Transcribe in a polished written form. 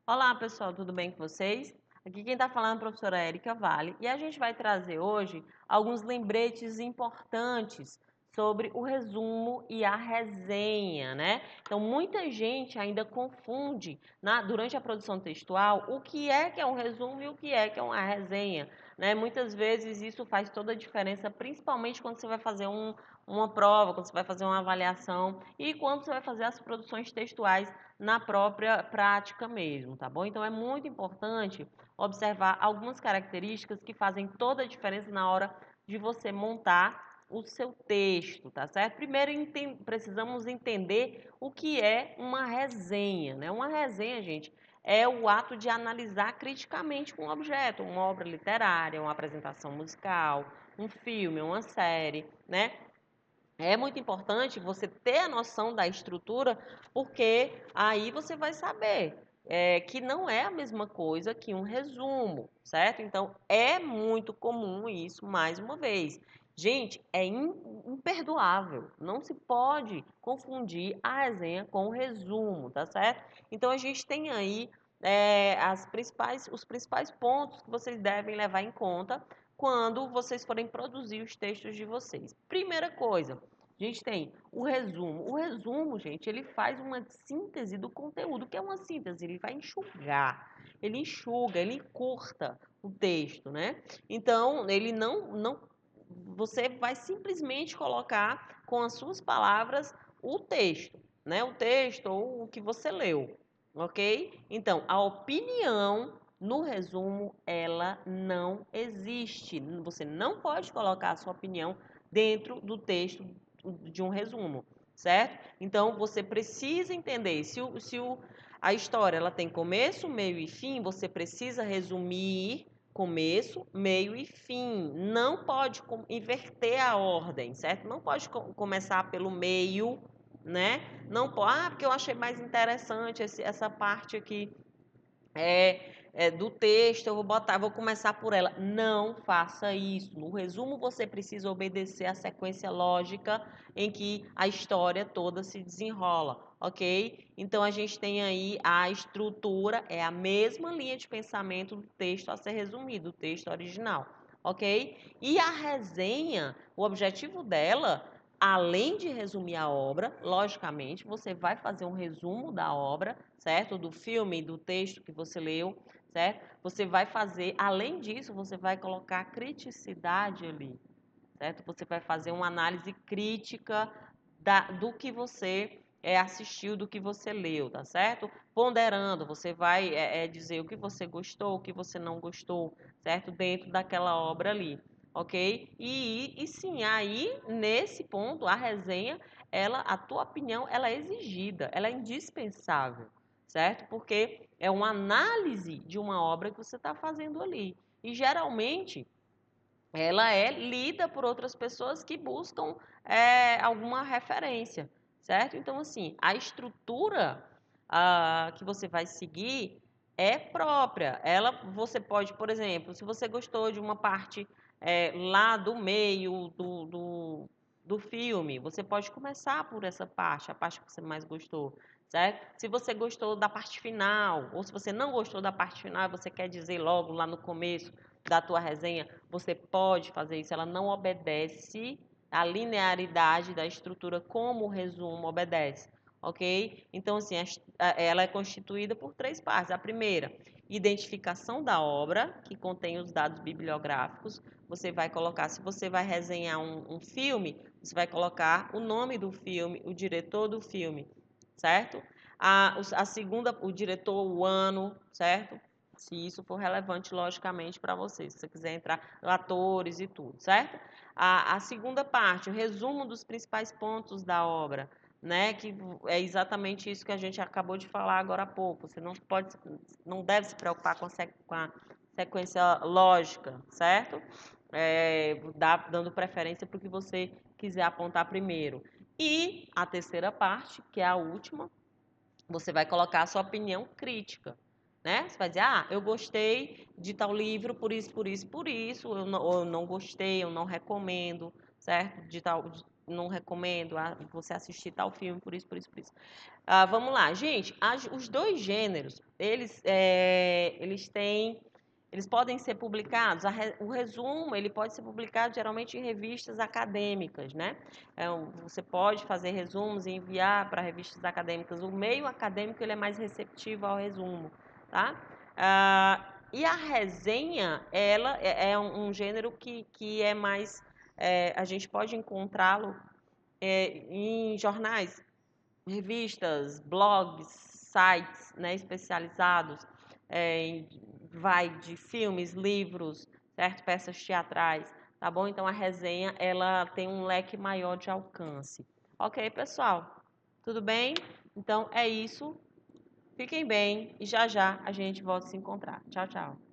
Olá, pessoal, tudo bem com vocês? Aqui quem está falando é a professora Érica Vale e a gente vai trazer hoje alguns lembretes importantes sobre o resumo e a resenha, né? Então, muita gente ainda confunde durante a produção textual o que é um resumo e o que é uma resenha, né? Muitas vezes isso faz toda a diferença, principalmente quando você vai fazer uma prova, quando você vai fazer uma avaliação e quando você vai fazer as produções textuais na própria prática mesmo, tá bom? Então é muito importante observar algumas características que fazem toda a diferença na hora de você montar o seu texto, tá certo? Primeiro precisamos entender o que é uma resenha, né? Uma resenha, gente, é o ato de analisar criticamente um objeto, uma obra literária, uma apresentação musical, um filme, uma série, né? É muito importante você ter a noção da estrutura, porque aí você vai saber que não é a mesma coisa que um resumo, certo? Então, é muito comum isso, mais uma vez. Gente, é imperdoável. Não se pode confundir a resenha com o resumo, tá certo? Então, a gente tem aí os principais pontos que vocês devem levar em conta quando vocês forem produzir os textos de vocês. Primeira coisa, a gente tem o resumo. O resumo, gente, ele faz uma síntese do conteúdo. O que é uma síntese? Ele vai enxugar, ele enxuga, ele encurta o texto, né? Então, ele não você vai simplesmente colocar com as suas palavras o texto, né? O texto ou o que você leu, ok? Então, a opinião no resumo, ela não existe. Você não pode colocar a sua opinião dentro do texto de um resumo, certo? Então, você precisa entender a história ela tem começo, meio e fim, você precisa resumir começo, meio e fim. Não pode inverter a ordem, certo? Não pode começar pelo meio, né? Não pode, porque eu achei mais interessante essa parte aqui do texto, vou começar por ela. Não faça isso. No resumo, você precisa obedecer a sequência lógica em que a história toda se desenrola, ok? Então, a gente tem aí a estrutura, é a mesma linha de pensamento do texto a ser resumido, do texto original, ok? E a resenha, o objetivo dela, além de resumir a obra, logicamente, você vai fazer um resumo da obra, certo? Do filme, do texto que você leu, certo? Você vai fazer, além disso, você vai colocar criticidade ali, certo? Você vai fazer uma análise crítica do que você assistiu, do que você leu, tá certo? Ponderando, você vai dizer o que você gostou, o que você não gostou, certo? Dentro daquela obra ali, ok? E sim, aí, nesse ponto, a resenha, a tua opinião, ela é exigida, ela é indispensável, certo? Porque é uma análise de uma obra que você está fazendo ali. E geralmente ela é lida por outras pessoas que buscam alguma referência, certo? Então, assim, a estrutura que você vai seguir é própria. Você pode, por exemplo, se você gostou de uma parte lá do meio do filme, você pode começar por essa parte, a parte que você mais gostou, certo? Se você gostou da parte final, ou se você não gostou da parte final, você quer dizer logo lá no começo da tua resenha, você pode fazer isso, ela não obedece à linearidade da estrutura como o resumo obedece, ok? Então, assim, ela é constituída por três partes. A primeira, identificação da obra, que contém os dados bibliográficos. Você vai colocar, se você vai resenhar um filme, você vai colocar o nome do filme, o diretor do filme, certo? A segunda, o diretor, o ano, certo? Se isso for relevante, logicamente, para você. Se você quiser entrar, atores e tudo, certo? A segunda parte, o resumo dos principais pontos da obra, né? Que é exatamente isso que a gente acabou de falar agora há pouco. Você não deve se preocupar com a sequência lógica, certo? Dando preferência para o que você quiser apontar primeiro. E a terceira parte, que é a última, você vai colocar a sua opinião crítica, né? Você vai dizer, eu gostei de tal livro por isso, ou eu não gostei, eu não recomendo, certo? não recomendo você assistir tal filme por isso, por isso, por isso. Vamos lá, gente. Os dois gêneros, eles podem ser publicados. O resumo, ele pode ser publicado geralmente em revistas acadêmicas, né? Você pode fazer resumos e enviar para revistas acadêmicas. O meio acadêmico ele é mais receptivo ao resumo, tá? E a resenha, ela é um gênero que é mais, a gente pode encontrá-lo em jornais, revistas, blogs, sites, né, especializados, vai de filmes, livros, certo? Peças teatrais, tá bom? Então a resenha ela tem um leque maior de alcance. Ok, pessoal? Tudo bem? Então é isso. Fiquem bem e já já a gente volta a se encontrar. Tchau, tchau.